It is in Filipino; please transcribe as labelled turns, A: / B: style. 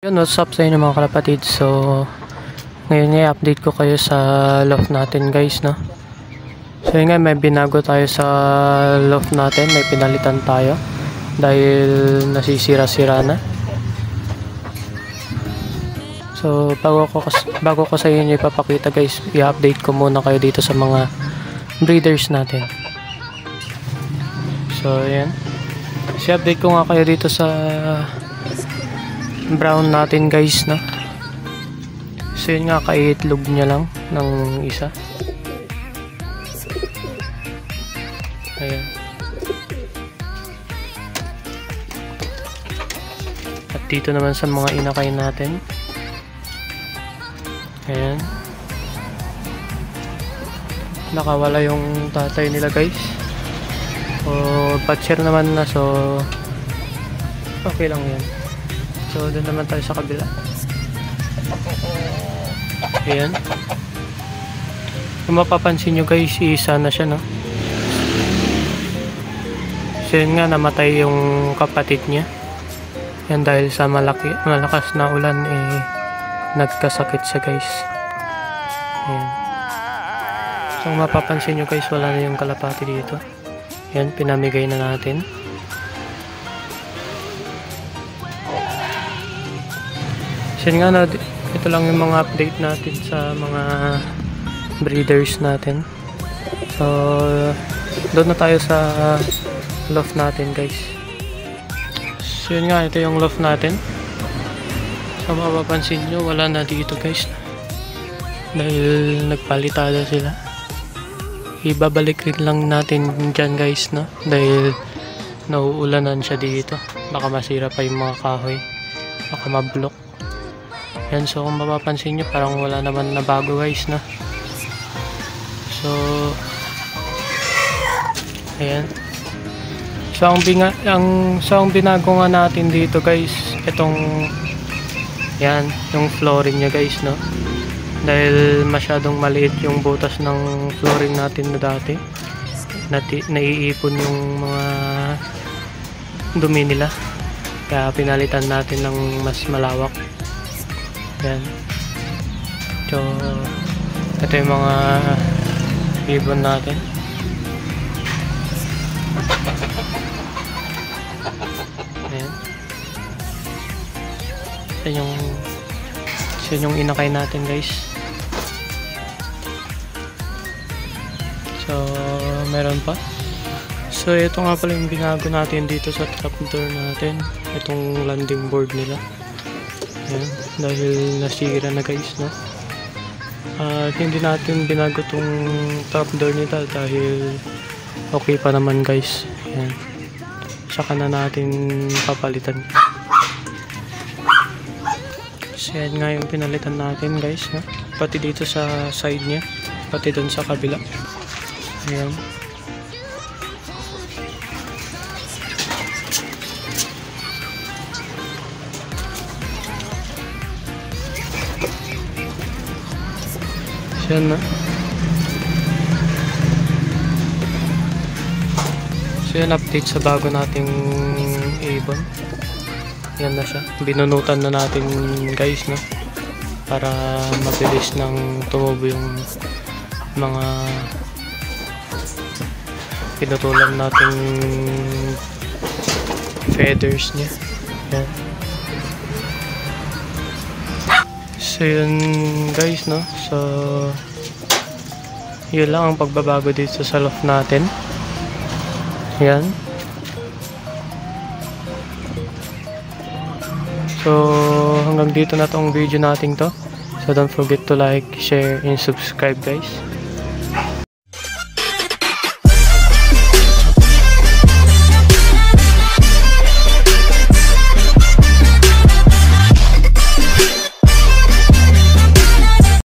A: Yun, what's up sa inyo mga kalapatid? So, ngayon i-update ko kayo sa loft natin guys, no? So yun nga, may binago tayo sa loft natin, may pinalitan tayo dahil nasisira-sira na. So, bago ko sa inyo ipapakita guys, i-update ko muna kayo dito sa mga breeders natin. So, ayan. I-update ko nga kayo dito sa brown natin guys, no? So yun nga, kaitlog niya lang ng isa. Ayan. At dito naman sa mga inakay natin, ayan, nakawala yung tatay nila guys. So patcher naman na, so okay lang yan. So, doon naman tayo sa kabila. Ayan. Kung mapapansin nyo guys, isa na siya, no? So, yun nga, namatay yung kapatid niya. Yan, dahil sa malakas na ulan, nagkasakit siya guys. Ayan. So, kung mapapansin nyo guys, wala na yung kalapati dito. Ayan, pinamigay na natin. Yun nga, na ito lang yung mga update natin sa mga breeders natin. So doon na tayo sa loft natin guys. So yun nga, ito yung loft natin. So mapapansin nyo, wala na dito guys dahil nagpalitada sila. Ibabalik rin lang natin dyan guys, no? Dahil nauulanan siya dito, baka masira pa yung mga kahoy, baka mablok. Yan, so kung mapapansin nyo, parang wala naman na bago guys, na. So ayan. So ang binago nga natin dito guys, itong yan, yung flooring nya guys, no? Dahil masyadong maliit yung butas ng flooring natin na dati. Naiipon yung mga dumi nila. Kaya pinalitan natin ng mas malawak. Yan. So, ito yung mga ibon natin. Ayan. Yan yung inakay natin guys. So, meron pa. So, ito nga pala yung binago natin dito sa trapdoor natin. Itong landing board nila. Ayan, dahil nasira na guys, no? Hindi natin binago tong top door nito dahil okay pa naman guys. Ayan. Saka na natin papalitan. So yan nga yung pinalitan natin guys, no? Pati dito sa side nya, pati dun sa kabila. Ayan. Yan na. So yan, update sa bago nating ibon. Yan na siya. Binunutan na natin guys, no? Para mabilis nang tumubo yung mga pinutulan nating feathers niya. Yan. So yun guys, no? So yun lang ang pagbabago dito sa loft natin. Yan. So hanggang dito na tong video natin to. So don't forget to like, share, and subscribe guys.